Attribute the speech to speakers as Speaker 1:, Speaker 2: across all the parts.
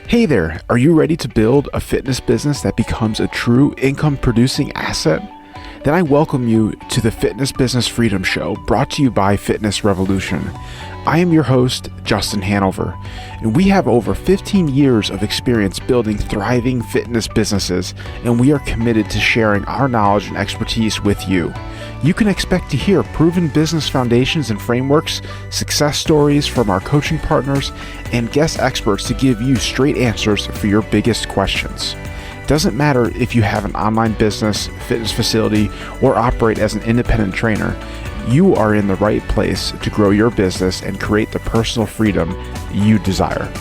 Speaker 1: Hey there, are you ready to build a fitness business that becomes a true income producing asset? Then I welcome you to the Fitness Business Freedom Show, brought to you by Fitness Revolution. I am your host, Justin Hanover, and we have over 15 years of experience building thriving fitness businesses, and we are committed to sharing our knowledge and expertise with you. You can expect to hear proven business foundations and frameworks, success stories from our coaching partners, and guest experts to give you straight answers for your biggest questions. Doesn't matter if you have an online business, fitness facility, or operate as an independent trainer, you are in the right place to grow your business and create the personal freedom you desire.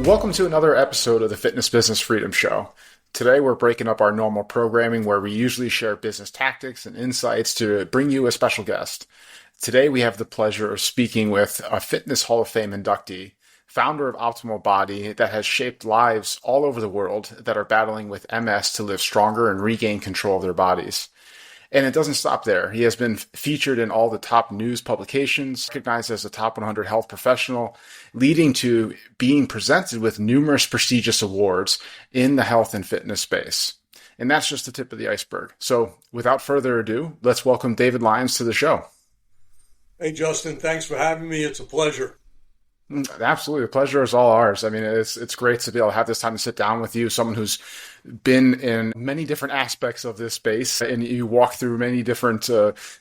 Speaker 1: Welcome to another episode of the Fitness Business Freedom Show. Today we're breaking up our normal programming where we usually share business tactics and insights to bring you a special guest. Today we have the pleasure of speaking with a Fitness Hall of Fame inductee, founder of Optimal Body that has shaped lives all over the world that are battling with MS to live stronger and regain control of their bodies. And it doesn't stop there. He has been featured in all the top news publications, recognized as a top 100 health professional, leading to being presented with numerous prestigious awards in the health and fitness space. And that's just the tip of the iceberg. So without further ado, let's welcome David Lyons to the show.
Speaker 2: Hey, Justin, thanks for having me. It's a pleasure.
Speaker 1: Absolutely. The pleasure is all ours. I mean, it's great to be able to have this time to sit down with you, someone who's been in many different aspects of this space, and you walk through many different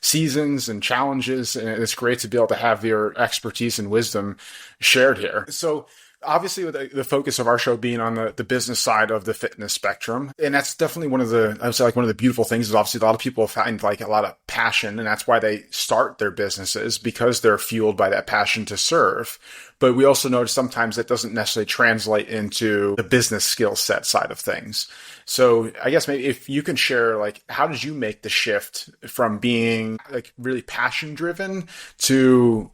Speaker 1: seasons and challenges, and it's great to be able to have your expertise and wisdom shared here. So obviously, with the focus of our show being on the business side of the fitness spectrum, and that's definitely one of the beautiful things is obviously a lot of people find like a lot of passion, and that's why they start their businesses because they're fueled by that passion to serve. But we also notice sometimes that doesn't necessarily translate into the business skill set side of things. So I guess maybe if you can share, like, how did you make the shift from being like really passion driven to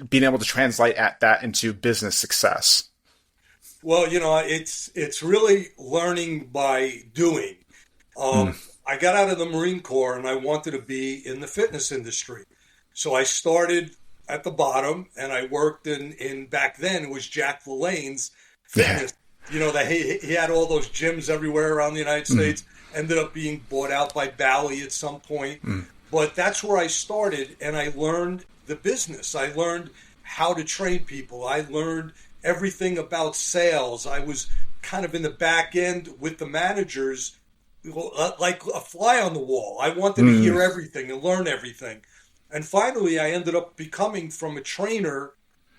Speaker 1: being able to translate that into business success?
Speaker 2: Well, it's really learning by doing. I got out of the Marine Corps and I wanted to be in the fitness industry. So I started at the bottom and I worked in back then it was Jack LaLanne's fitness. You know, that he had all those gyms everywhere around the United States, ended up being bought out by Bally at some point. But that's where I started and I learned the business. I learned how to train people. I learned everything about sales. I was kind of in the back end with the managers, like a fly on the wall. I wanted to hear everything and learn everything. And finally, I ended up becoming from a trainer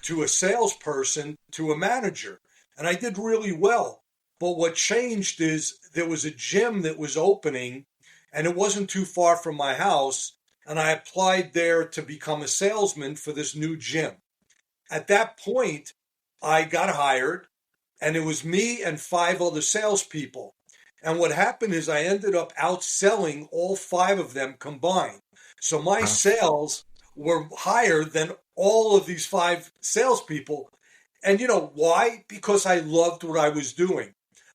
Speaker 2: to a salesperson to a manager. And I did really well. But what changed is there was a gym that was opening and it wasn't too far from my house. And I applied there to become a salesman for this new gym. At that point, I got hired, and it was me and 5 other salespeople. And what happened is I ended up outselling all 5 of them combined. So my sales were higher than all of these 5 salespeople. And you know why? Because I loved what I was doing.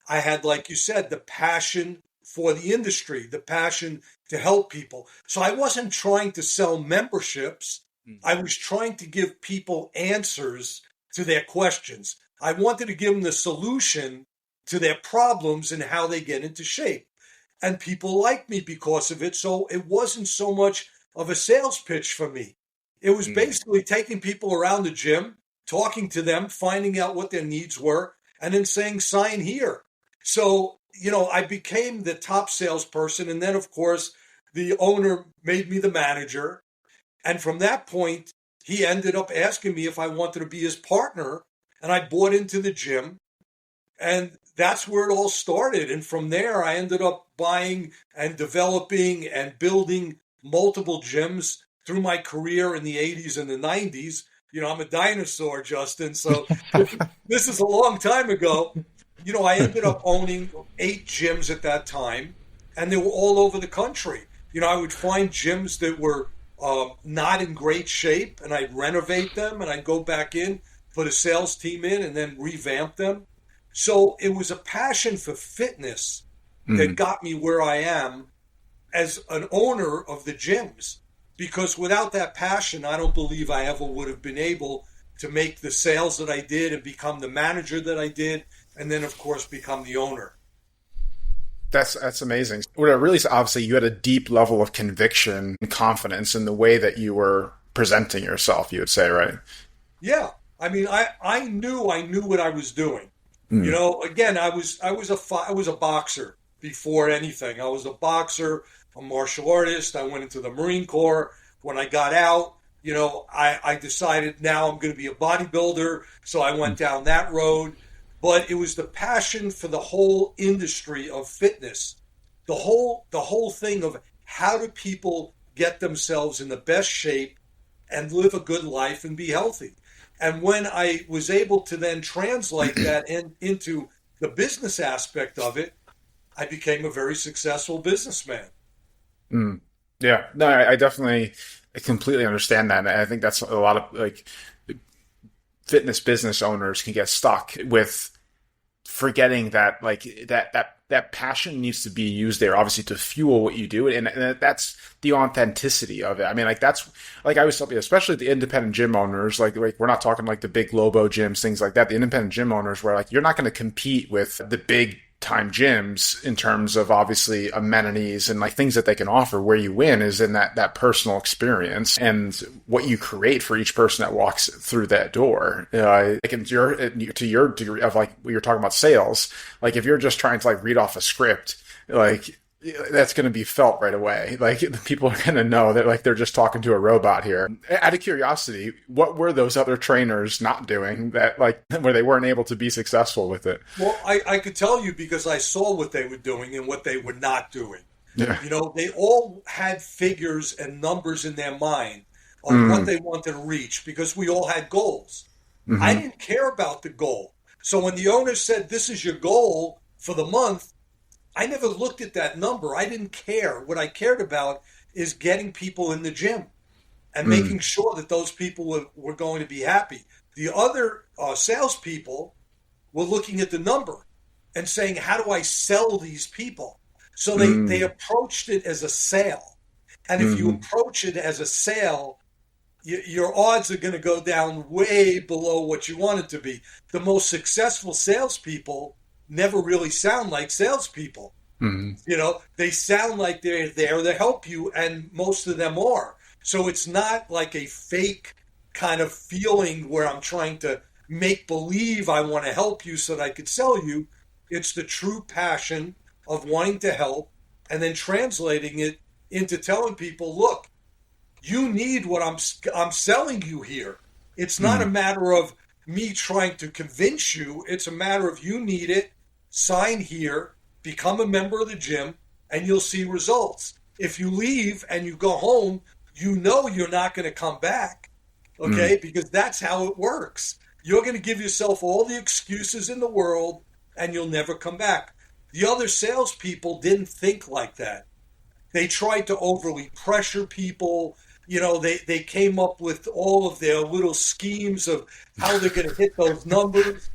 Speaker 2: I had, like you said, the passion for the industry, the passion to help people. So I wasn't trying to sell memberships. I was trying to give people answers to their questions. I wanted to give them the solution to their problems and how they get into shape. And people liked me because of it. So it wasn't so much of a sales pitch for me. It was basically taking people around the gym, talking to them, finding out what their needs were, and then saying, sign here. So, I became the top salesperson. And then, of course, the owner made me the manager. And from that point, he ended up asking me if I wanted to be his partner. And I bought into the gym. And that's where it all started. And from there, I ended up buying and developing and building multiple gyms through my career in the 80s and the 90s. I'm a dinosaur, Justin. So this is a long time ago. I ended up owning 8 gyms at that time, and they were all over the country. I would find gyms that were not in great shape, and I'd renovate them, and I'd go back in, put a sales team in, and then revamp them. So it was a passion for fitness that got me where I am as an owner of the gyms. because without that passion, I don't believe I ever would have been able to make the sales that I did and become the manager that I did, and then of course become the owner.
Speaker 1: That's amazing. What it really is, obviously, you had a deep level of conviction and confidence in the way that you were presenting yourself, you would say, right?
Speaker 2: Yeah, I mean, I knew what I was doing. You
Speaker 1: Mm.
Speaker 2: know, again, I was a boxer before anything. I was a boxer, a martial artist. I went into the Marine Corps. When I got out, you know, I decided now I'm going to be a bodybuilder. So I went down that road. But it was the passion for the whole industry of fitness, the whole thing of how do people get themselves in the best shape and live a good life and be healthy. And when I was able to then translate that into the business aspect of it, I became a very successful businessman.
Speaker 1: Mm. Yeah, no, I definitely, I completely understand that. And I think that's a lot of like fitness business owners can get stuck with forgetting that like that passion needs to be used there obviously to fuel what you do, and that's the authenticity of it. I mean, like that's like I always tell people, especially the independent gym owners, like we're not talking like the big Lobo gyms, things like that. The independent gym owners, where like you're not going to compete with the big time gyms in terms of obviously amenities and like things that they can offer. Where you win is in that personal experience and what you create for each person that walks through that door. Like to your degree of like you're talking about sales, like if you're just trying to like read off a script, like that's going to be felt right away. Like the people are going to know that like they're just talking to a robot here. Out of curiosity, what were those other trainers not doing that like where they weren't able to be successful with it?
Speaker 2: Well, I could tell you because I saw what they were doing and what they were not doing.
Speaker 1: Yeah.
Speaker 2: You know, they all had figures and numbers in their mind of what
Speaker 1: Mm.
Speaker 2: they wanted to reach because we all had goals. I
Speaker 1: Hmm.
Speaker 2: didn't care about the goal. So when the owner said, "This is your goal for the month," I never looked at that number. I didn't care. What I cared about is getting people in the gym and
Speaker 1: Mm.
Speaker 2: making sure that those people were going to be happy. The other salespeople were looking at the number and saying, how do I sell these people? So they
Speaker 1: Mm.
Speaker 2: approached it as a sale. And if you
Speaker 1: Hmm.
Speaker 2: approach it as a sale, your odds are going to go down way below what you want it to be. The most successful salespeople never really sound like salespeople.
Speaker 1: Hmm.
Speaker 2: You know, they sound like they're there to help you, and most of them are. So it's not like a fake kind of feeling where I'm trying to make believe I want to help you so that I could sell you. It's the true passion of wanting to help and then translating it into telling people, look, you need what I'm selling you here. It's not a
Speaker 1: Mm.
Speaker 2: matter of me trying to convince you. It's a matter of you need it, sign here, become a member of the gym, and you'll see results. If you leave and you go home, you know you're not going to come back,
Speaker 1: Mm.
Speaker 2: okay? Because that's how it works. You're going to give yourself all the excuses in the world, and you'll never come back. The other salespeople didn't think like that. They tried to overly pressure people. You know, they came up with all of their little schemes of how they're going to hit those numbers.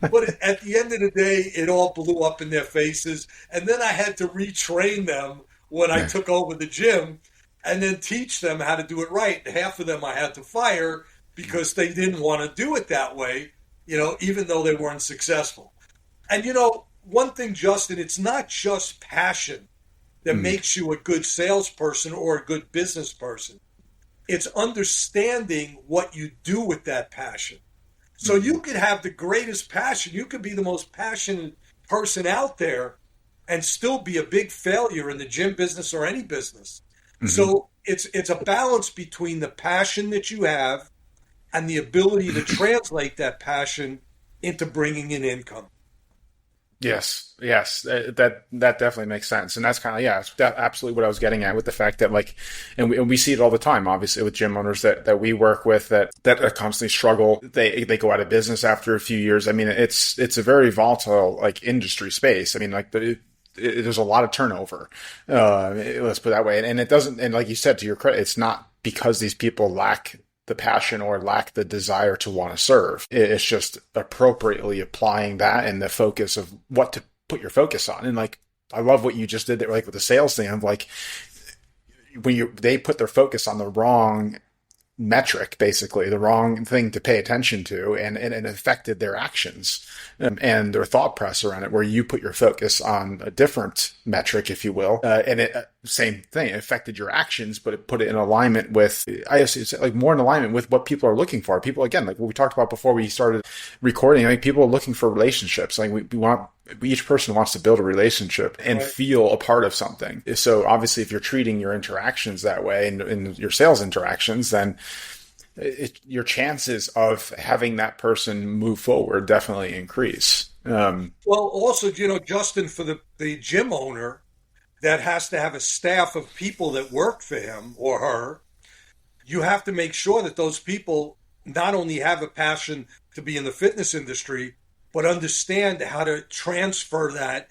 Speaker 2: But at the end of the day, it all blew up in their faces. And then I had to retrain them when I
Speaker 1: Yeah.
Speaker 2: took over the gym and then teach them how to do it right. Half of them I had to fire because they didn't want to do it that way, you know, even though they weren't successful. And, you know, one thing, Justin, it's not just passion that
Speaker 1: Mm.
Speaker 2: makes you a good salesperson or a good business person. It's understanding what you do with that passion. So
Speaker 1: Mm.
Speaker 2: you could have the greatest passion. You could be the most passionate person out there and still be a big failure in the gym business or any business.
Speaker 1: Hmm.
Speaker 2: So it's a balance between the passion that you have and the ability to translate that passion into bringing in income.
Speaker 1: Yes, yes, that definitely makes sense, and that's kind of yeah, it's absolutely what I was getting at with the fact that like, and we see it all the time, obviously with gym owners that we work with that constantly struggle. They go out of business after a few years. I mean, it's a very volatile like industry space. I mean, like there's a lot of turnover. Let's put it that way, and it doesn't. And like you said, to your credit, it's not because these people lack the passion or lack the desire to want to serve. It's just appropriately applying that and the focus of what to put your focus on. And like, I love what you just did there, like with the sales thing of like, they put their focus on the wrong metric, basically the wrong thing to pay attention to, and it affected their actions and their thought process around it, where you put your focus on a different metric, if you will, and it same thing, it affected your actions, but it put it in alignment with, I guess it's like more in alignment with what people are looking for. People, again, like what we talked about before we started recording, like people are looking for relationships. Like each person wants to build a relationship and feel a part of something. So obviously, if you're treating your interactions that way and your sales interactions, then your chances of having that person move forward definitely increase.
Speaker 2: Well, also, Justin, for the gym owner that has to have a staff of people that work for him or her, you have to make sure that those people not only have a passion to be in the fitness industry, but understand how to transfer that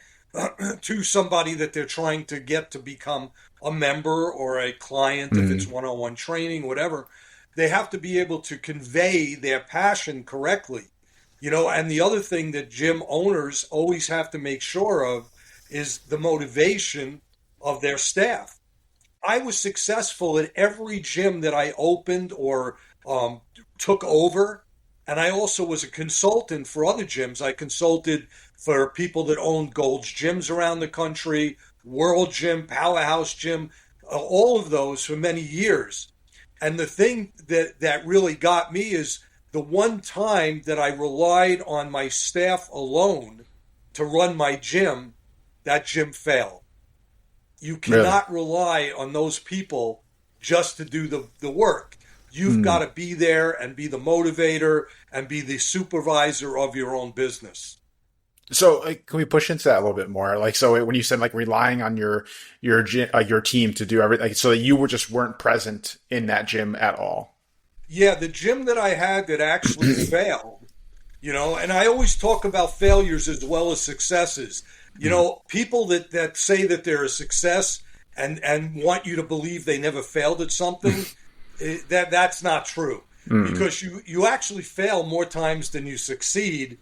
Speaker 2: to somebody that they're trying to get to become a member or a client, if it's one-on-one training, whatever. They have to be able to convey their passion correctly. And the other thing that gym owners always have to make sure of is the motivation of their staff. I was successful at every gym that I opened or took over. And I also was a consultant for other gyms. I consulted for people that owned Gold's Gyms around the country, World Gym, Powerhouse Gym, all of those for many years. And the thing that really got me is the one time that I relied on my staff alone to run my gym, that gym failed. You cannot rely on those people just to do the work. You've got to be there and be the motivator and be the supervisor of your own business.
Speaker 1: So can we push into that a little bit more? Like, so when you said like relying on your team to do everything, like, so that you weren't present in that gym at all.
Speaker 2: Yeah, the gym that I had that actually failed, and I always talk about failures as well as successes. People that say that they're a success and want you to believe they never failed at something, that's not true. Because you actually fail more times than you succeed.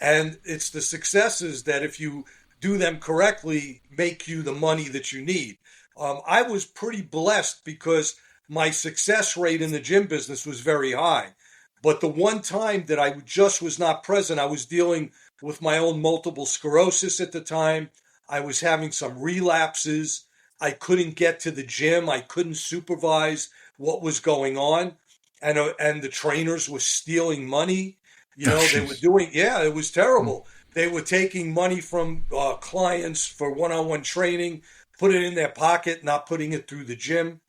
Speaker 2: And it's the successes that, if you do them correctly, make you the money that you need. I was pretty blessed because my success rate in the gym business was very high. But the one time that I just was not present, I was dealing with my own multiple sclerosis at the time. I was having some relapses. I couldn't get to the gym. I couldn't supervise what was going on. And the trainers were stealing money. They were doing, it was terrible. They were taking money from clients for one-on-one training, put it in their pocket, not putting it through the gym,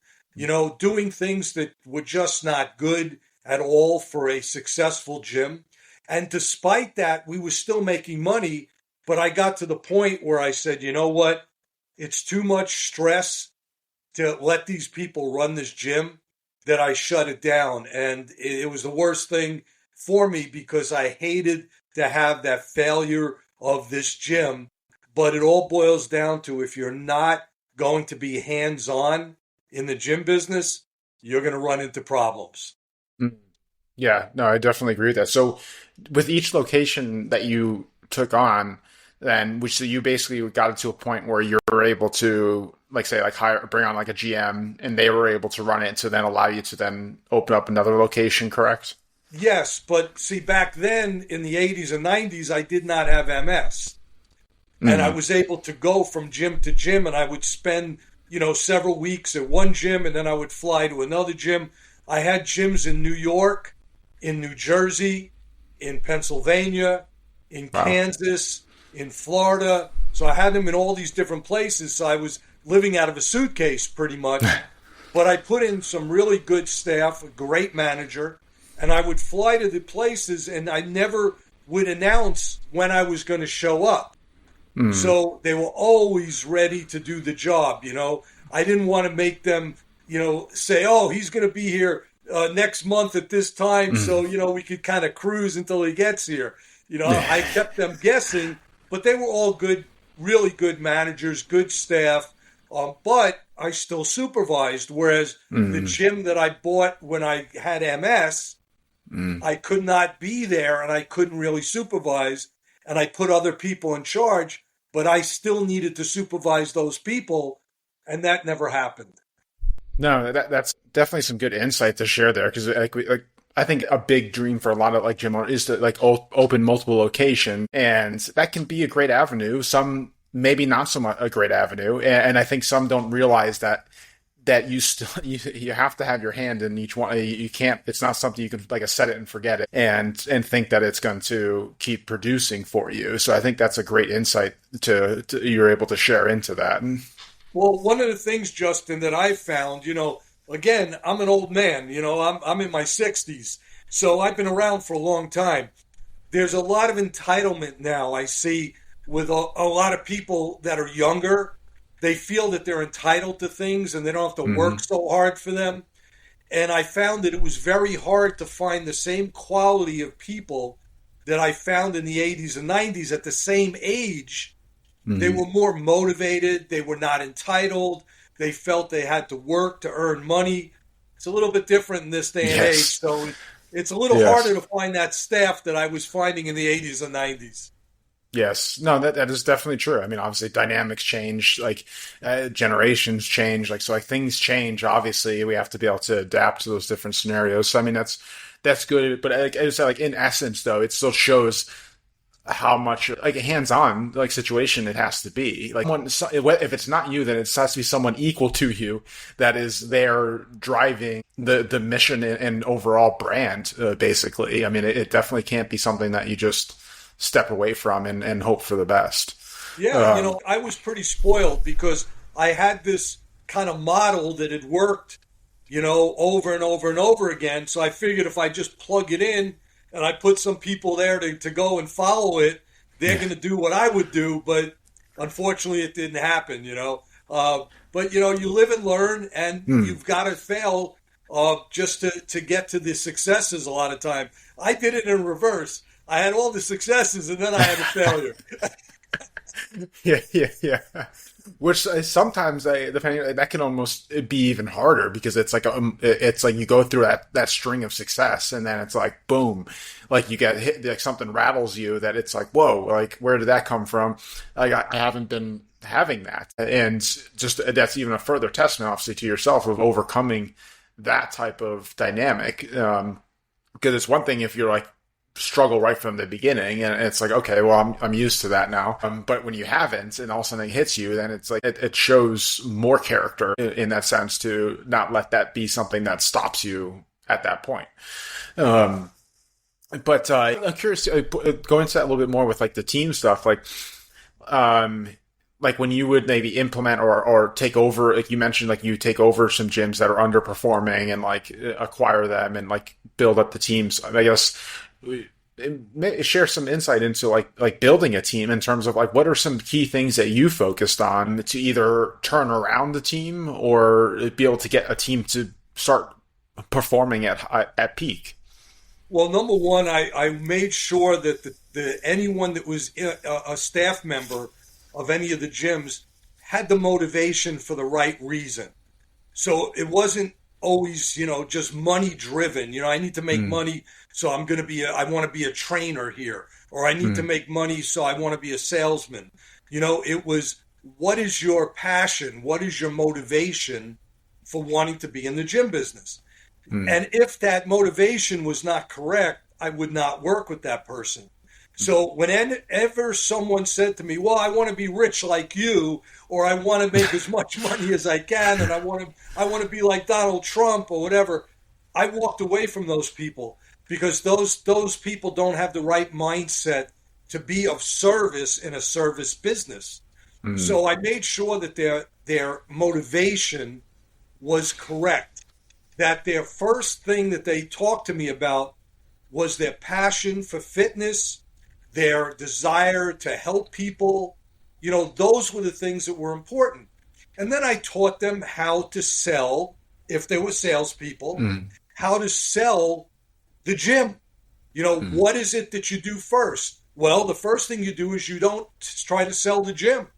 Speaker 2: doing things that were just not good at all for a successful gym. And despite that, we were still making money. But I got to the point where I said, you know what? It's too much stress to let these people run this gym, that I shut it down. And it was the worst thing for me because I hated to have that failure of this gym. But it all boils down to, if you're not going to be hands-on in the gym business, you're going to run into problems.
Speaker 1: Yeah, no, I definitely agree with that. So with each location that you took on, then, which so you basically got it to a point where you were able to, like, say, like bring on like a GM, and they were able to run it to then allow you to then open up another location, correct?
Speaker 2: Yes, but see, back then in the 80s and 90s, I did not have MS. And I was able to go from gym to gym, and I would spend, several weeks at one gym, and then I would fly to another gym. I had gyms in New York, in New Jersey, in Pennsylvania, in Kansas, in Florida. So I had them in all these different places. So I was living out of a suitcase pretty much. But I put in some really good staff, a great manager, and I would fly to the places, and I never would announce when I was going to show up. So they were always ready to do the job, I didn't want to make them, say, oh, he's going to be here next month at this time, so, we could kind of cruise until he gets here. I kept them guessing, but they were all good, really good managers, good staff, but I still supervised, whereas the gym that I bought when I had MS, I could not be there and I couldn't really supervise, and I put other people in charge, but I still needed to supervise those people, and that never happened.
Speaker 1: No, that's definitely some good insight to share there because like I think a big dream for a lot of like gym owners is to like open multiple locations, and that can be a great avenue. Some maybe not so much a great avenue, and I think some don't realize that you still you have to have your hand in each one. You can't. It's not something you can like set it and forget it, and think that it's going to keep producing for you. So I think that's a great insight to you're able to share into that.
Speaker 2: Well, one of the things, Justin, that I found, again, I'm an old man, I'm in my 60s, so I've been around for a long time. There's a lot of entitlement now I see with a lot of people that are younger. They feel that they're entitled to things and they don't have to
Speaker 1: Mm-hmm.
Speaker 2: work so hard for them. And I found that it was very hard to find the same quality of people that I found in the 80s and 90s at the same age. They
Speaker 1: Mm-hmm.
Speaker 2: were more motivated. They were not entitled. They felt they had to work to earn money. It's a little bit different in this day and age.
Speaker 1: Yes.
Speaker 2: So it's a little
Speaker 1: Yes.
Speaker 2: harder to find that staff that I was finding in the 80s and 90s.
Speaker 1: Yes, no, that is definitely true. I mean, obviously, dynamics change, like generations change, like so, like things change. Obviously, we have to be able to adapt to those different scenarios. So, I mean, that's good. But like I said, like in essence, though, it still shows how much like a hands-on like situation it has to be. Like, if it's not you, then it has to be someone equal to you that is there driving the mission and overall brand. Basically, I mean, it definitely can't be something that you just step away from and hope for the best.
Speaker 2: Yeah,
Speaker 1: Um,
Speaker 2: I was pretty spoiled because I had this kind of model that had worked, over and over and over again. So I figured if I just plug it in and I put some people there to go and follow it, they're
Speaker 1: yeah.
Speaker 2: going to do what I would do. But unfortunately, it didn't happen. But, you live and learn, and
Speaker 1: Hmm.
Speaker 2: you've got to fail just to get to the successes a lot of time. I did it in reverse. I had all the successes, and then I had a failure.
Speaker 1: Yeah, yeah, yeah. Which sometimes, depending, that can almost be even harder because it's like you go through that string of success, and then it's like boom, like you get hit, like something rattles you that it's like whoa, like where did that come from? Like I haven't been having that, and just that's even a further testament, obviously, to yourself of overcoming that type of dynamic. Because it's one thing if you're like struggle right from the beginning and it's like okay well I'm used to that now but when you haven't and all of a sudden it hits you then it's like it shows more character in that sense to not let that be something that stops you at that point. um but I'm curious to go into that a little bit more with like the team stuff um like when you would maybe implement or take over, like you mentioned, like you take over some gyms that are underperforming and like acquire them and like build up the teams. I guess share some insight into like building a team in terms of like what are some key things that you focused on to either turn around the team or be able to get a team to start performing at peak.
Speaker 2: Well, number one, I made sure that anyone that was a staff member of any of the gyms had the motivation for the right reason. So it wasn't always, just money driven. I need to make
Speaker 1: Mm,
Speaker 2: money, so I want to be a trainer here, or I need to
Speaker 1: mm,
Speaker 2: make money, so I want to be a salesman. It was what is your passion? What is your motivation for wanting to be in the gym business?
Speaker 1: mm,
Speaker 2: And if that motivation was not correct, I would not work with that person. So whenever someone said to me, "Well, I want to be rich like you," or "I want to make as much money as I can," and I want to be like Donald Trump or whatever, I walked away from those people because those people don't have the right mindset to be of service in a service business.
Speaker 1: mm,
Speaker 2: So I made sure that their motivation was correct, that their first thing that they talked to me about was their passion for fitness, their desire to help people. Those were the things that were important. And then I taught them how to sell, if they were salespeople,
Speaker 1: mm,
Speaker 2: how to sell the gym.
Speaker 1: mm,
Speaker 2: What is it that you do first? Well, the first thing you do is you don't try to sell the gym.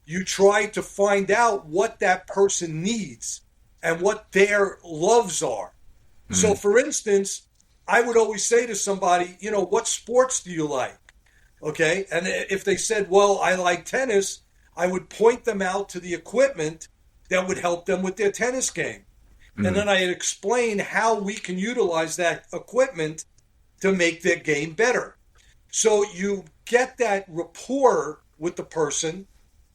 Speaker 2: You try to find out what that person needs and what their loves are. So,
Speaker 1: mm,
Speaker 2: for instance, I would always say to somebody, what sports do you like? Okay. And if they said, well, I like tennis, I would point them out to the equipment that would help them with their tennis game. And then I'd explain how we can utilize that equipment to make their game better. So you get that rapport with the person,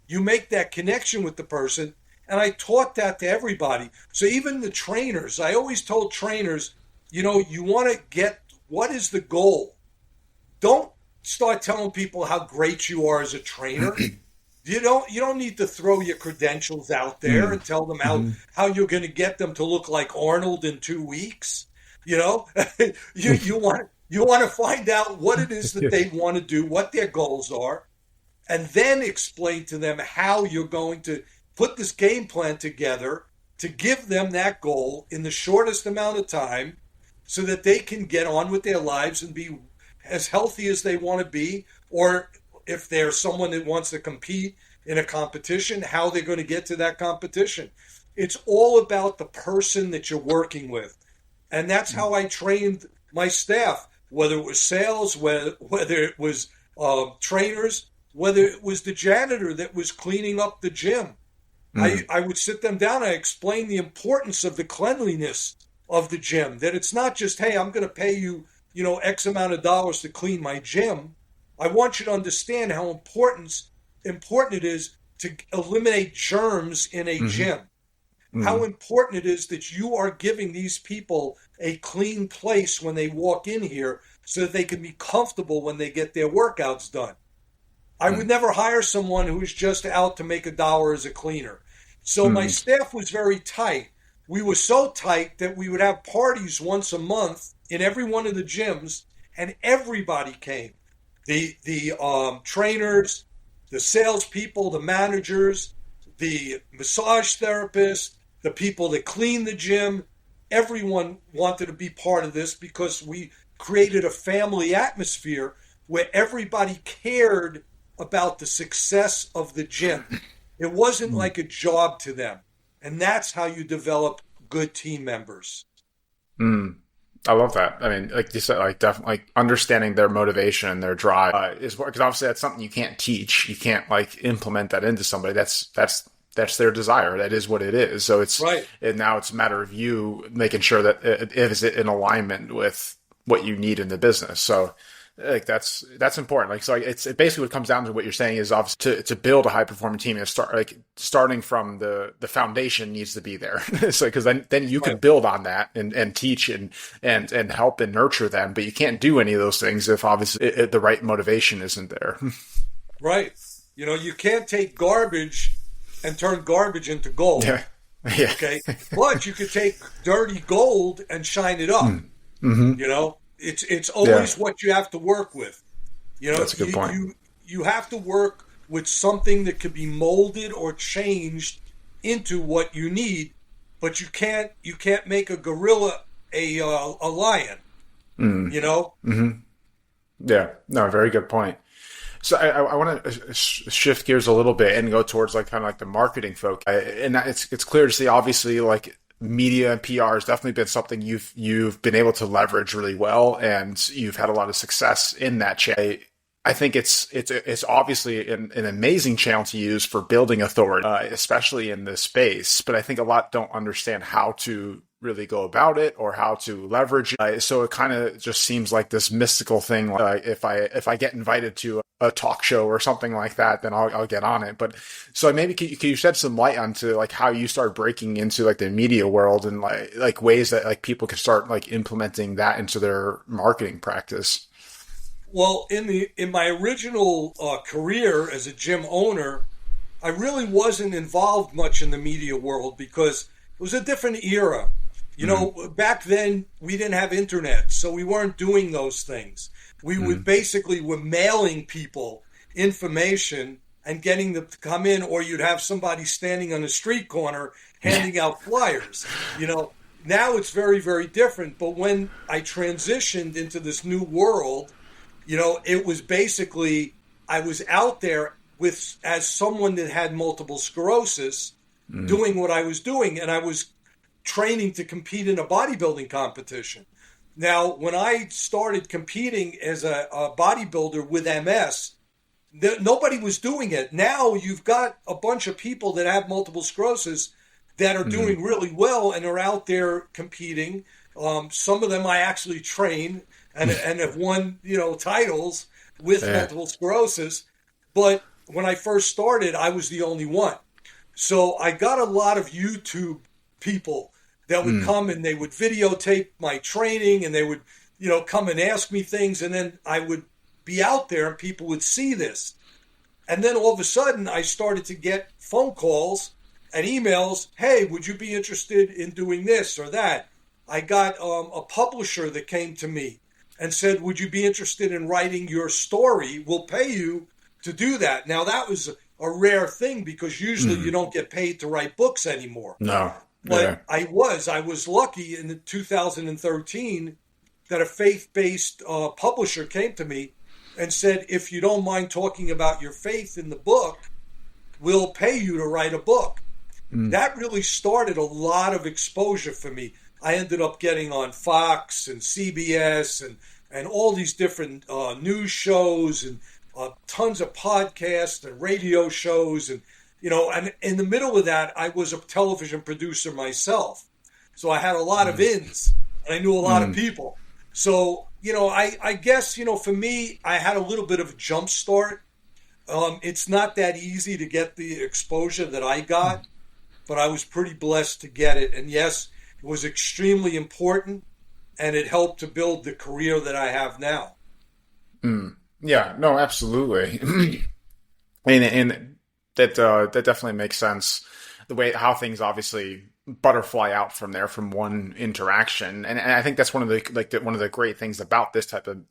Speaker 2: you make that connection with the person, and I taught that to everybody. So even the trainers, I always told trainers, you know, you want to get, what is the goal? Don't start telling people how great you are as a trainer. You don't need to throw your credentials out there and tell them how you're going to get them to look like Arnold in 2 weeks. You know, you want to find out what it is that they want to do, what their goals are, and then explain to them how you're going to put this game plan together to give them that goal in the shortest amount of time so that they can get on with their lives and be as healthy as they want to be, or if there's someone that wants to compete in a competition, how they're going to get to that competition. It's all about the person that you're working with. And that's how I trained my staff, whether it was sales, whether it was trainers, whether it was the janitor that was cleaning up the gym. I would sit them down and I explain the importance of the cleanliness of the gym, that it's not just, hey, I'm going to pay you, you know, X amount of dollars to clean my gym. I want you to understand how important it is to eliminate germs in a gym. How important it is that you are giving these people a clean place when they walk in here so that they can be comfortable when they get their workouts done. I would never hire someone who is just out to make $1 as a cleaner. So my staff was very tight. We were so tight that we would have parties once a month in every one of the gyms, and everybody came. The trainers, the salespeople, the managers, the massage therapists, the people that clean the gym, everyone wanted to be part of this because we created a family atmosphere where everybody cared about the success of the gym. It wasn't like a job to them. And that's how you develop good team members.
Speaker 1: I love that. I mean, like you said, like definitely like understanding their motivation and their drive is because obviously that's something you can't teach. You can't like implement that into somebody. That's their desire. That is what it is. So it's
Speaker 2: right.
Speaker 1: And now it's a matter of you making sure that it is in alignment with what you need in the business. So like that's important. Like, so it basically what comes down to what you're saying is obviously to build a high performing team and starting from the foundation needs to be there. So, cause then you can build on that and teach and help and nurture them, but you can't do any of those things if obviously the right motivation isn't there.
Speaker 2: Right. You know, you can't take garbage and turn garbage into gold.
Speaker 1: Yeah.
Speaker 2: Okay. But you could take dirty gold and shine it up. You know, it's always what you have to work with. You know,
Speaker 1: that's a good point.
Speaker 2: You have to work with something that could be molded or changed into what you need, but you can't make a gorilla a lion. You know?
Speaker 1: Yeah. No, very good point. So I want to shift gears a little bit and go towards like kind of like the marketing focus. And it's clear to see, obviously, like media and PR has definitely been something you've been able to leverage really well, and you've had a lot of success in that channel. I think it's obviously an amazing channel to use for building authority, especially in this space. But I think a lot don't understand how to really go about it or how to leverage it. So it kind of just seems like this mystical thing. If I get invited to a talk show or something like that, then I'll get on it. But so maybe can you shed some light onto like how you start breaking into like the media world and like ways that like people can start like implementing that into their marketing practice?
Speaker 2: Well, in my original career as a gym owner, I really wasn't involved much in the media world because it was a different era. You know, back then we didn't have internet, so we weren't doing those things. We would basically were mailing people information and getting them to come in, or you'd have somebody standing on the street corner handing out flyers. You know, now it's very, very different. But when I transitioned into this new world, you know, it was basically I was out there as someone that had multiple sclerosis doing what I was doing, and I was training to compete in a bodybuilding competition. Now, when I started competing as a bodybuilder with MS, nobody was doing it. Now you've got a bunch of people that have multiple sclerosis that are doing really well and are out there competing. Some of them I actually train and have won, titles with multiple sclerosis. But when I first started, I was the only one. So I got a lot of YouTube people that would come and they would videotape my training, and they would, come and ask me things. And then I would be out there and people would see this. And then all of a sudden I started to get phone calls and emails. Hey, would you be interested in doing this or that? I got a publisher that came to me and said, would you be interested in writing your story? We'll pay you to do that. Now, that was a rare thing because usually you don't get paid to write books anymore.
Speaker 1: No.
Speaker 2: But I was lucky in 2013 that a faith-based publisher came to me and said, if you don't mind talking about your faith in the book, we'll pay you to write a book. That really started a lot of exposure for me. I ended up getting on Fox and CBS and all these different news shows and tons of podcasts and radio shows. And, and in the middle of that, I was a television producer myself. So I had a lot of ins and I knew a lot of people. So, I guess, for me, I had a little bit of a jump start. It's not that easy to get the exposure that I got, but I was pretty blessed to get it. And yes, it was extremely important, and it helped to build the career that I have now.
Speaker 1: Yeah, no, absolutely. and that definitely makes sense. The way how things obviously butterfly out from there from one interaction, and I think that's one of the great things about this type of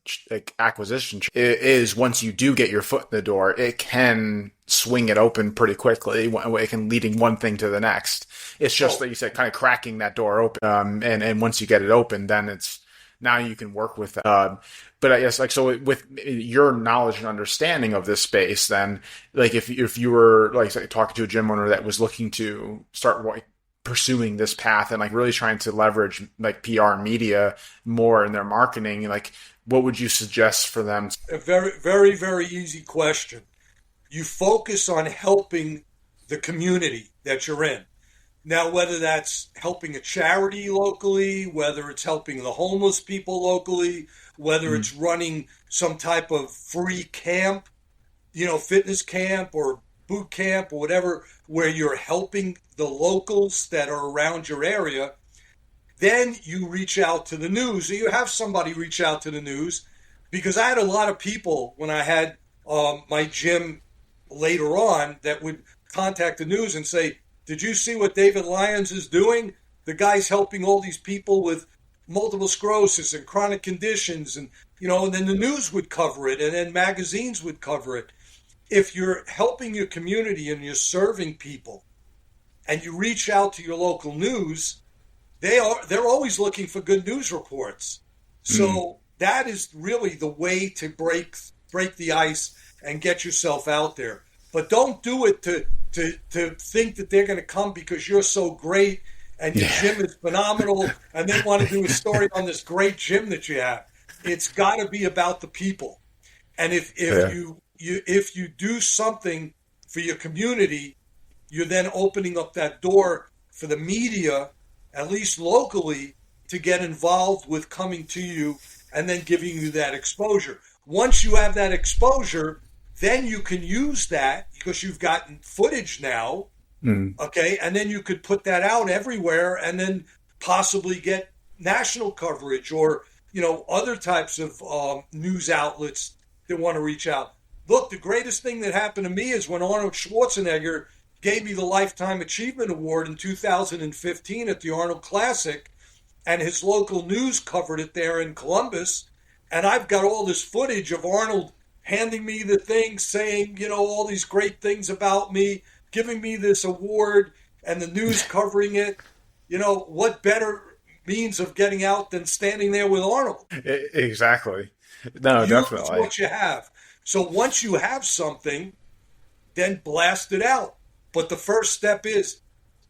Speaker 1: acquisition is once you do get your foot in the door, it can swing it open pretty quickly. It can leading one thing to the next. It's just like you said, kind of cracking that door open, and once you get it open, then it's now you can work with it. But I guess so with your knowledge and understanding of this space, then if you were talking to a gym owner that was looking to start pursuing this path and really trying to leverage PR and media more in their marketing, what would you suggest for them?
Speaker 2: A very, very, very easy question. You focus on helping the community that you're in. Now, whether that's helping a charity locally, whether it's helping the homeless people locally, whether it's running some type of free camp, fitness camp or boot camp or whatever, where you're helping the locals that are around your area, then you reach out to the news. Or you have somebody reach out to the news, because I had a lot of people when I had my gym later on that would contact the news and say, did you see what David Lyons is doing? The guy's helping all these people with multiple sclerosis and chronic conditions. And then the news would cover it, and then magazines would cover it. If you're helping your community and you're serving people and you reach out to your local news, they're always looking for good news reports. So that is really the way to break the ice and get yourself out there. But don't do it to think that they're going to come because you're so great and your gym is phenomenal and they want to do a story on this great gym that you have. It's got to be about the people. And if you do something for your community, you're then opening up that door for the media, at least locally, to get involved with coming to you and then giving you that exposure. Once you have that exposure, then you can use that because you've gotten footage now, okay? And then you could put that out everywhere and then possibly get national coverage or, other types of news outlets that want to reach out. Look, the greatest thing that happened to me is when Arnold Schwarzenegger gave me the Lifetime Achievement Award in 2015 at the Arnold Classic, and his local news covered it there in Columbus. And I've got all this footage of Arnold handing me the thing, saying, all these great things about me, giving me this award, and the news covering it. What better means of getting out than standing there with Arnold?
Speaker 1: Exactly. No, definitely.
Speaker 2: Use what you have. So once you have something, then blast it out. But the first step is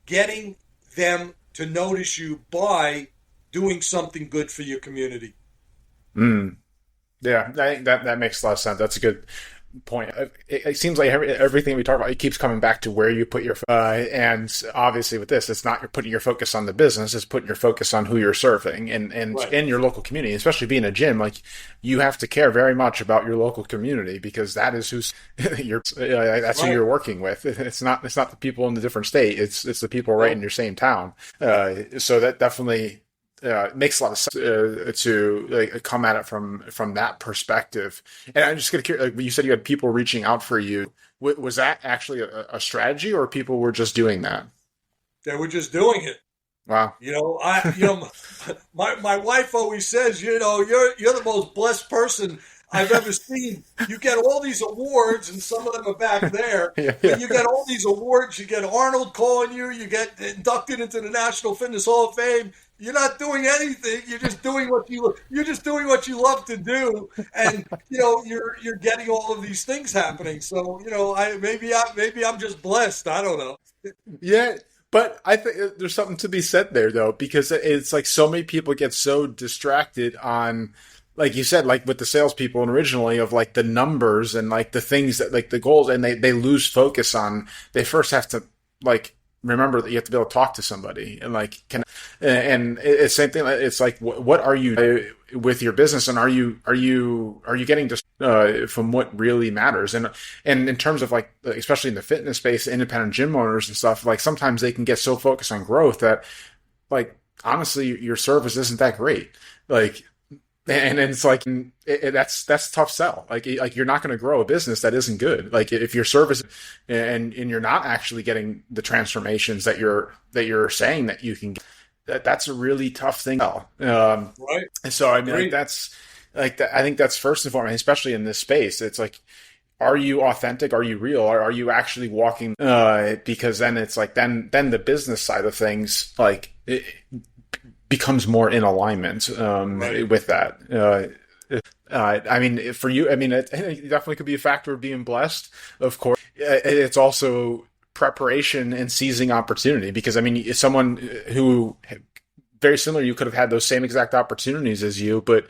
Speaker 2: getting them to notice you by doing something good for your community.
Speaker 1: Yeah, I think that makes a lot of sense. That's a good point. It seems like everything we talk about, it keeps coming back to where you put your, and obviously with this, it's not you're putting your focus on the business, it's putting your focus on who you're serving and
Speaker 2: Right.
Speaker 1: in your local community, especially being a gym, like you have to care very much about your local community because that is who's that's who
Speaker 2: Right.
Speaker 1: you're working with. It's not the people in the different state. It's the people right in
Speaker 2: No.
Speaker 1: your same town. So that definitely makes a lot of sense to like come at it from that perspective. And I'm just gonna curious, like you said, you had people reaching out for you. Was that actually a strategy, or people were just doing that?
Speaker 2: They were just doing it.
Speaker 1: Wow.
Speaker 2: My wife always says, you're the most blessed person I've ever seen. You get all these awards, and some of them are back there,
Speaker 1: Yeah,
Speaker 2: but
Speaker 1: yeah,
Speaker 2: you get all these awards. You get Arnold calling you. You get inducted into the National Fitness Hall of Fame. You're not doing anything. You're just doing what you love to do, and you're getting all of these things happening. So maybe I'm just blessed. I don't know.
Speaker 1: yeah. But I think there's something to be said there, though, because it's like so many people get so distracted on, like you said, like with the salespeople and originally of like the numbers and like the things that like the goals, and they lose focus on. They first have to like remember that you have to be able to talk to somebody and like can, and it's same thing. It's like what are you with your business, and are you getting just from what really matters, and in terms of like especially in the fitness space, independent gym owners and stuff, like sometimes they can get so focused on growth that like honestly your service isn't that great, like. And it's like that's a tough sell. Like you're not going to grow a business that isn't good. Like if your service and you're not actually getting the transformations that you're saying that you can get, that's a really tough thing.
Speaker 2: Right?
Speaker 1: And so I mean like
Speaker 2: Great.
Speaker 1: that's like that, I think that's first and foremost, especially in this space. It's like, are you authentic? Are you real? Are you actually walking? Because then it's like then the business side of things like it becomes more in alignment
Speaker 2: Right.
Speaker 1: with that. I mean, for you, I mean, it definitely could be a factor of being blessed. Of course, it's also preparation and seizing opportunity. Because I mean, someone who very similar, you could have had those same exact opportunities as you, but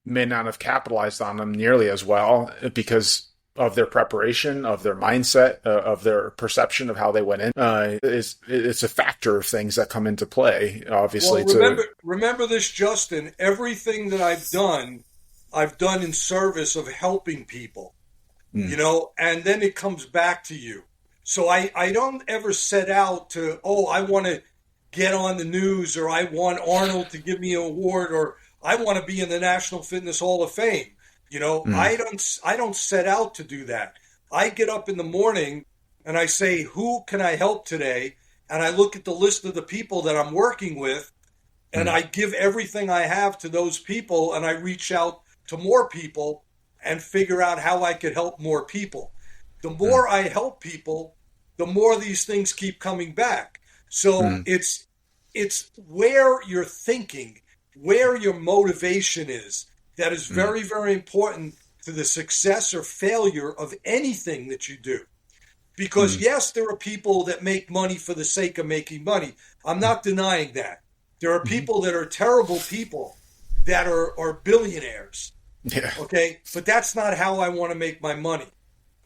Speaker 1: may not have capitalized on them nearly as well because of their preparation, of their mindset, of their perception of how they went in. It's a factor of things that come into play,
Speaker 2: Well,
Speaker 1: obviously. To
Speaker 2: remember this, Justin. Everything that I've done in service of helping people,
Speaker 1: mm,
Speaker 2: and then it comes back to you. So I don't ever set out to, oh, I want to get on the news, or I want Arnold to give me an award, or I want to be in the National Fitness Hall of Fame.
Speaker 1: mm,
Speaker 2: I don't set out to do that. I get up in the morning and I say, who can I help today? And I look at the list of the people that I'm working with, and
Speaker 1: mm,
Speaker 2: I give everything I have to those people, and I reach out to more people and figure out how I could help more people. The
Speaker 1: mm,
Speaker 2: more I help people, the more these things keep coming back. So
Speaker 1: mm,
Speaker 2: it's where you're thinking, where your motivation is, that is
Speaker 1: mm,
Speaker 2: very, very important to the success or failure of anything that you do. Because
Speaker 1: mm,
Speaker 2: yes, there are people that make money for the sake of making money. I'm not denying that. There are
Speaker 1: mm,
Speaker 2: people that are terrible people that are billionaires.
Speaker 1: yeah.
Speaker 2: Okay. But that's not how I want to make my money.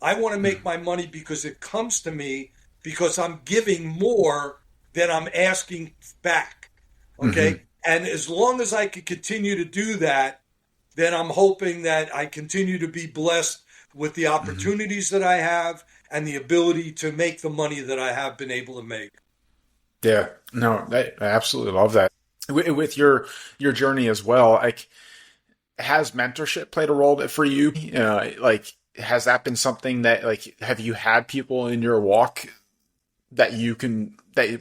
Speaker 2: I want to make
Speaker 1: Mm,
Speaker 2: my money because it comes to me because I'm giving more than I'm asking back.
Speaker 1: mm-hmm,
Speaker 2: Okay. And as long as I can continue to do that, then I'm hoping that I continue to be blessed with the
Speaker 1: mm-hmm.
Speaker 2: opportunities that I have and the ability to make the money that I have been able to make.
Speaker 1: Yeah. No, I absolutely love that. With your journey as well, like has mentorship played a role for you? Like has that been something that like have you had people in your walk that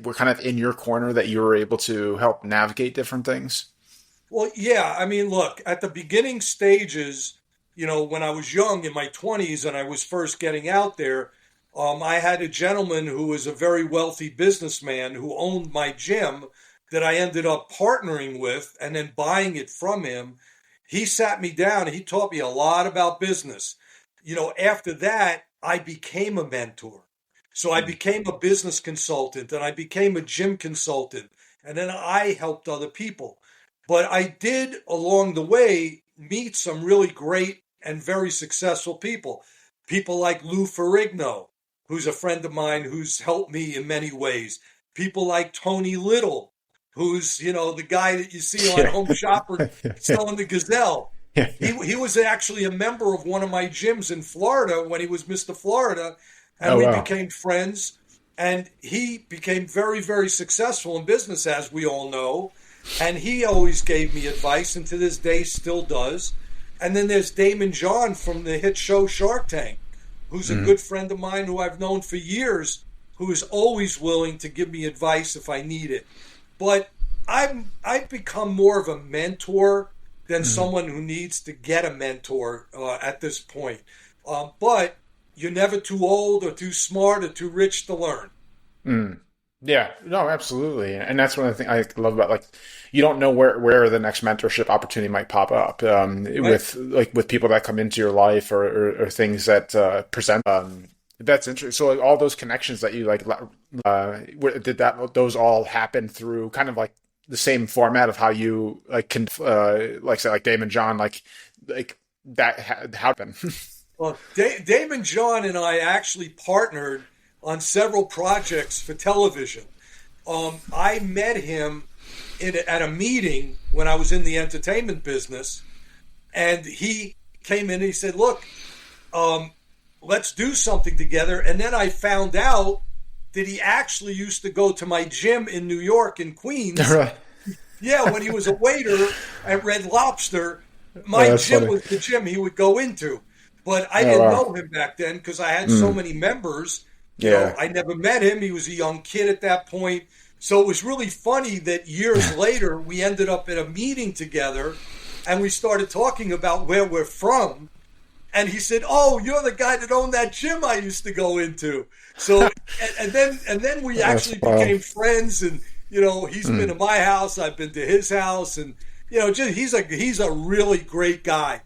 Speaker 1: were kind of in your corner that you were able to help navigate different things?
Speaker 2: Well, yeah, I mean, look, at the beginning stages, when I was young in my 20s and I was first getting out there, I had a gentleman who was a very wealthy businessman who owned my gym that I ended up partnering with and then buying it from him. He sat me down and he taught me a lot about business. After that, I became a mentor. So I
Speaker 1: Mm,
Speaker 2: became a business consultant and I became a gym consultant. And then I helped other people. But I did along the way meet some really great and very successful people. People like Lou Ferrigno, who's a friend of mine who's helped me in many ways. People like Tony Little, who's, the guy that you see on Home Shopper selling the Gazelle. He was actually a member of one of my gyms in Florida when he was Mr. Florida, and we became friends. And he became very, very successful in business, as we all know. And he always gave me advice, and to this day still does. And then there's Damon John from the hit show Shark Tank, who's a good friend of mine who I've known for years, who is always willing to give me advice if I need it. But I've become more of a mentor than someone who needs to get a mentor at this point. But you're never too old or too smart or too rich to learn.
Speaker 1: Yeah, no, absolutely. And that's one of the things I love about, like, you don't know where the next mentorship opportunity might pop up, with people that come into your life or things that present. That's interesting. So, like, all those connections that you those all happen through kind of like the same format of how you say Damon John, like that happened.
Speaker 2: Well, Damon John and I actually partnered on several projects for television. I met him at a meeting when I was in the entertainment business, and he came in and he said, look, let's do something together. And then I found out that he actually used to go to my gym in New York, in Queens. Right. Yeah, when he was a waiter at Red Lobster, my gym was the gym he would go into. But I didn't know him back then because I had so many members. You know, I never met him. He was a young kid at that point. So it was really funny that years later, we ended up at a meeting together and we started talking about where we're from. And he said, "Oh, you're the guy that owned that gym I used to go into." So, and then we actually became friends. And he's been to my house, I've been to his house, and he's a really great guy.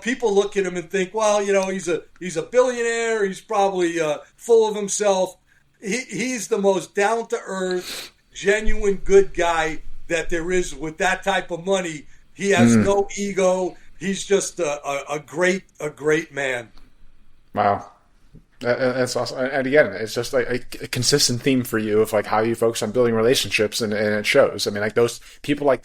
Speaker 2: People look at him and think, well, he's a billionaire. He's probably full of himself. He's the most down to earth, genuine good guy that there is with that type of money. He has no ego. He's just a great man. Wow.
Speaker 1: That's awesome. And again, it's just like a consistent theme for you of like how you focus on building relationships, and it shows. I mean, like those people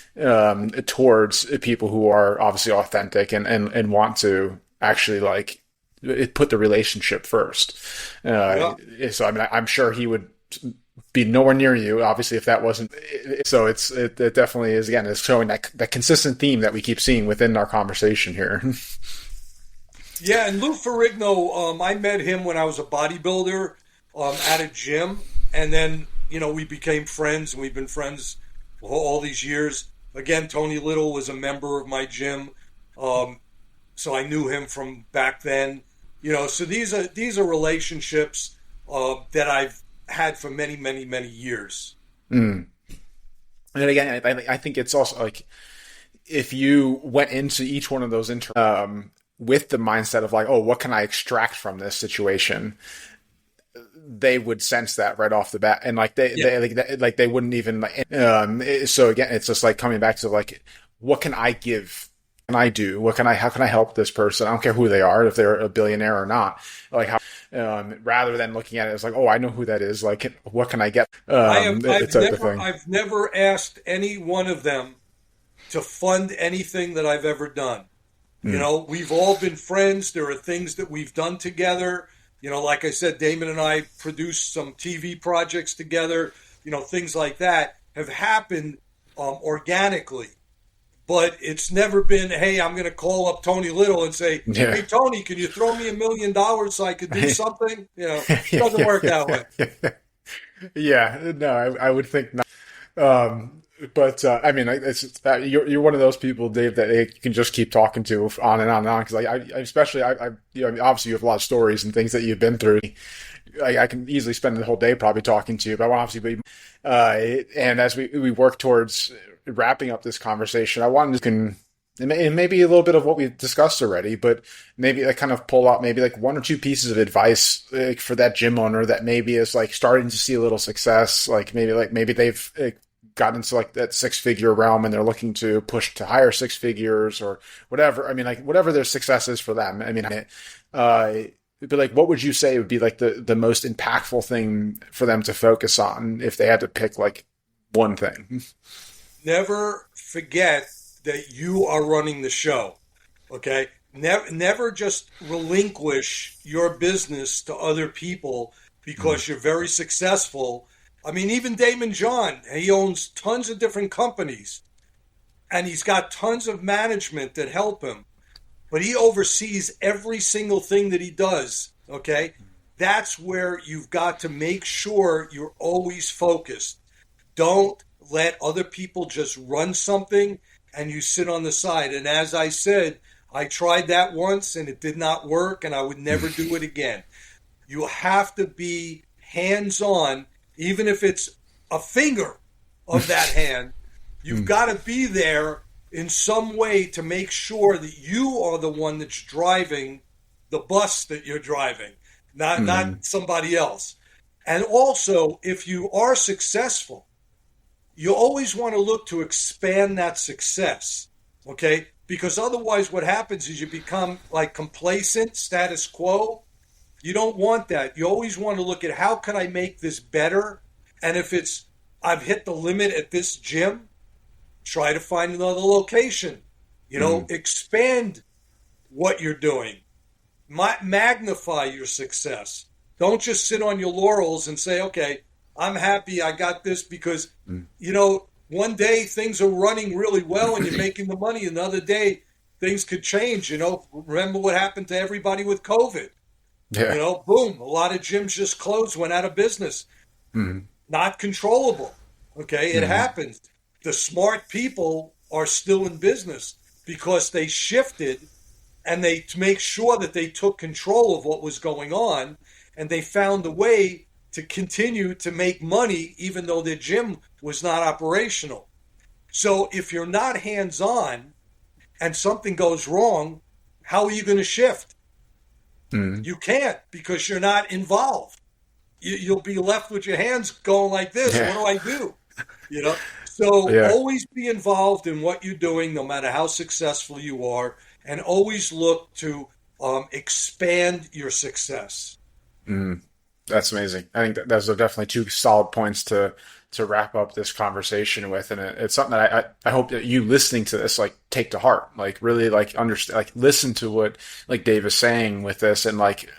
Speaker 1: towards people who are obviously authentic and want to actually like put the relationship first. So I mean, I'm sure he would be nowhere near you, obviously, if that wasn't. So it definitely is. Again, it's showing that consistent theme that we keep seeing within our conversation here.
Speaker 2: Yeah, and Lou Ferrigno, I met him when I was a bodybuilder at a gym, and then we became friends, and we've been friends all these years. Again, Tony Little was a member of my gym, so I knew him from back then. So these are relationships that I've had for many, many, many years. And
Speaker 1: again, I think it's also like if you went into each one of those with the mindset of like, oh, what can I extract from this situation? They would sense that right off the bat, and like they wouldn't even so again, it's just like coming back to like, what can I give? What can I do? How can I help this person? I don't care who they are, if they're a billionaire or not. Like how, rather than looking at it as like, oh, I know who that is. Like, what can I get?
Speaker 2: I've never asked any one of them to fund anything that I've ever done. We've all been friends. There are things that we've done together. Like I said, Damon and I produced some TV projects together. Things like that have happened organically. But it's never been, hey, I'm going to call up Tony Little and say, hey, Tony, can you throw me $1 million so I could do something? It doesn't work that way.
Speaker 1: Yeah, no, I would think not. But I mean, you're one of those people, Dave, that you can just keep talking to on and on and on. Because obviously you have a lot of stories and things that you've been through. I can easily spend the whole day probably talking to you, but I want to obviously be. And as we work towards wrapping up this conversation, I wanted to maybe a little bit of what we've discussed already, but maybe like kind of pull out maybe like one or two pieces of advice for that gym owner that maybe is like starting to see a little success, maybe they've gotten into like that 6-figure realm and they're looking to push to higher 6 figures or whatever. I mean, like whatever their success is for them. I mean, but like, what would you say would be like the most impactful thing for them to focus on if they had to pick like one thing?
Speaker 2: Never forget that you are running the show. Okay. Never just relinquish your business to other people because you're very successful. I mean, even Damon John, he owns tons of different companies and he's got tons of management that help him, but he oversees every single thing that he does. Okay. That's where you've got to make sure you're always focused. Don't let other people just run something and you sit on the side. And as I said, I tried that once and it did not work and I would never do it again. You have to be hands-on, even if it's a finger of that hand. You've got to be there in some way to make sure that you are the one that's driving the bus that you're driving, not somebody else. And also, if you are successful, you always want to look to expand that success, okay? Because otherwise what happens is you become like complacent, status quo. You don't want that. You always want to look at how can I make this better? And if it's, I've hit the limit at this gym, try to find another location. Expand what you're doing. Magnify your success. Don't just sit on your laurels and say, okay, I'm happy I got this because, one day things are running really well and you're making the money. Another day things could change. Remember what happened to everybody with COVID.
Speaker 1: Yeah.
Speaker 2: Boom, a lot of gyms just closed, went out of business. Not controllable. Okay, it happens. The smart people are still in business because they shifted and they to make sure that they took control of what was going on and they found a way to continue to make money even though their gym was not operational. So if you're not hands-on and something goes wrong, how are you going to shift? You can't because you're not involved. You'll be left with your hands going like this.
Speaker 1: Yeah.
Speaker 2: What do I do? So always be involved in what you're doing, no matter how successful you are, and always look to expand your success.
Speaker 1: That's amazing. I think those are definitely two solid points to wrap up this conversation with, and it's something that I hope that you listening to this like take to heart, like really like understand, like listen to what like Dave is saying with this, and like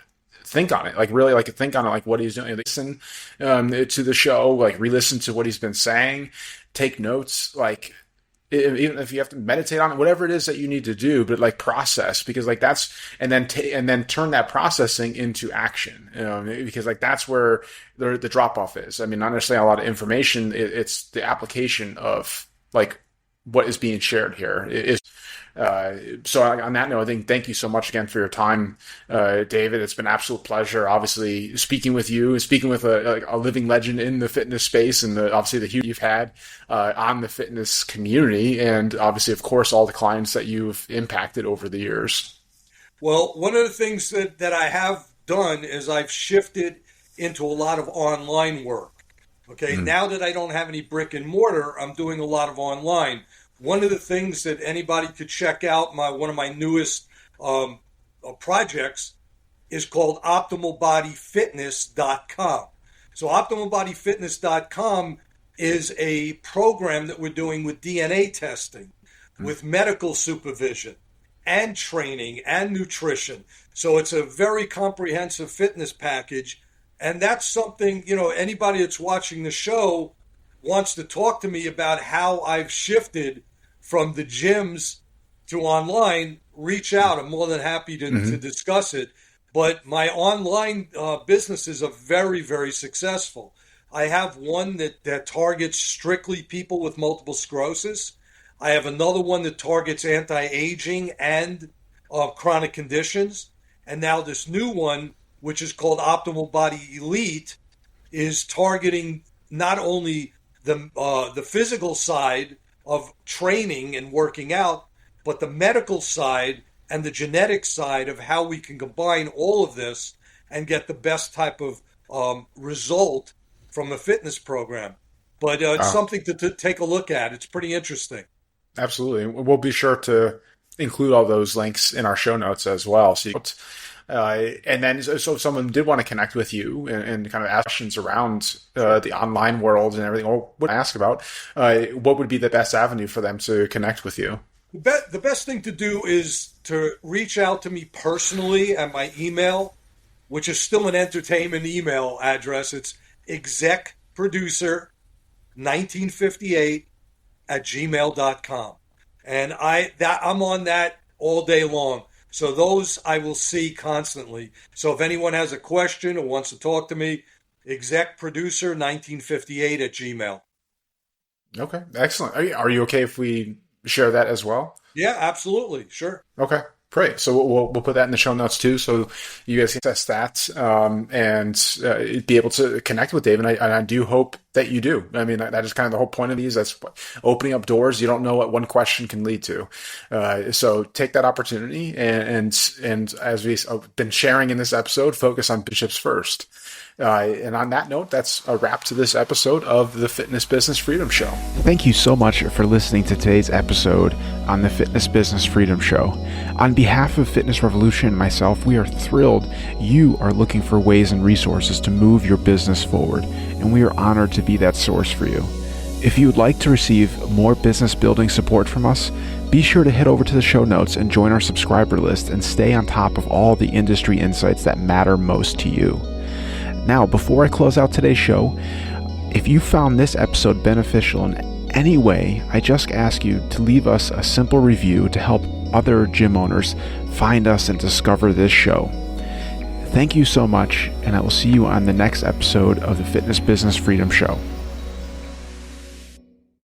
Speaker 1: think on it, like really like think on it, like what he's doing. Listen to the show, like re-listen to what he's been saying, take notes, like even if you have to meditate on it, whatever it is that you need to do, but like process, because like that's, and then turn that processing into action, because like that's where the drop off is. I mean, not necessarily a lot of information. It's the application of like what is being shared here. So on that note, I think thank you so much again for your time, David. It's been an absolute pleasure, obviously, speaking with you and speaking with a living legend in the fitness space, and obviously the huge you've had on the fitness community, and obviously, of course, all the clients that you've impacted over the years.
Speaker 2: Well, one of the things that I have done is I've shifted into a lot of online work. Okay, now that I don't have any brick and mortar, I'm doing a lot of online. One of the things that anybody could check out, one of my newest projects is called OptimalBodyFitness.com. So OptimalBodyFitness.com is a program that we're doing with DNA testing, with medical supervision and training and nutrition. So it's a very comprehensive fitness package. And that's something, anybody that's watching the show wants to talk to me about how I've shifted from the gyms to online, reach out. I'm more than happy to discuss it. But my online businesses are very, very successful. I have one that targets strictly people with multiple sclerosis. I have another one that targets anti-aging and chronic conditions. And now this new one, which is called Optimal Body Elite, is targeting not only the physical side of training and working out, but the medical side and the genetic side of how we can combine all of this and get the best type of result from a fitness program. But it's something to take a look at. It's pretty interesting.
Speaker 1: Absolutely. We'll be sure to include all those links in our show notes as well. So And then, so if someone did want to connect with you and kind of ask questions around the online world and everything, or what I ask about, what would be the best avenue for them to connect with you?
Speaker 2: The best thing to do is to reach out to me personally at my email, which is still an entertainment email address. It's execproducer1958@gmail.com. And I'm on that all day long. So those I will see constantly. So if anyone has a question or wants to talk to me, execproducer1958@gmail.
Speaker 1: Okay, excellent. Are you okay if we share that as well?
Speaker 2: Yeah, absolutely. Sure.
Speaker 1: Okay, great. So we'll put that in the show notes too, so you guys can test that and be able to connect with Dave. And I do hope that you do. I mean, that is kind of the whole point of these. That's opening up doors. You don't know what one question can lead to. So take that opportunity and as we've been sharing in this episode, focus on bishops first. And on that note, that's a wrap to this episode of the Fitness Business Freedom Show. Thank you so much for listening to today's episode on the Fitness Business Freedom Show. On behalf of Fitness Revolution and myself, we are thrilled you are looking for ways and resources to move your business forward, and we are honored to be that source for you. If you would like to receive more business building support from us, be sure to head over to the show notes and join our subscriber list and stay on top of all the industry insights that matter most to you. Now, before I close out today's show, if you found this episode beneficial in any way, I just ask you to leave us a simple review to help other gym owners find us and discover this show. Thank you so much, and I will see you on the next episode of the Fitness Business Freedom Show.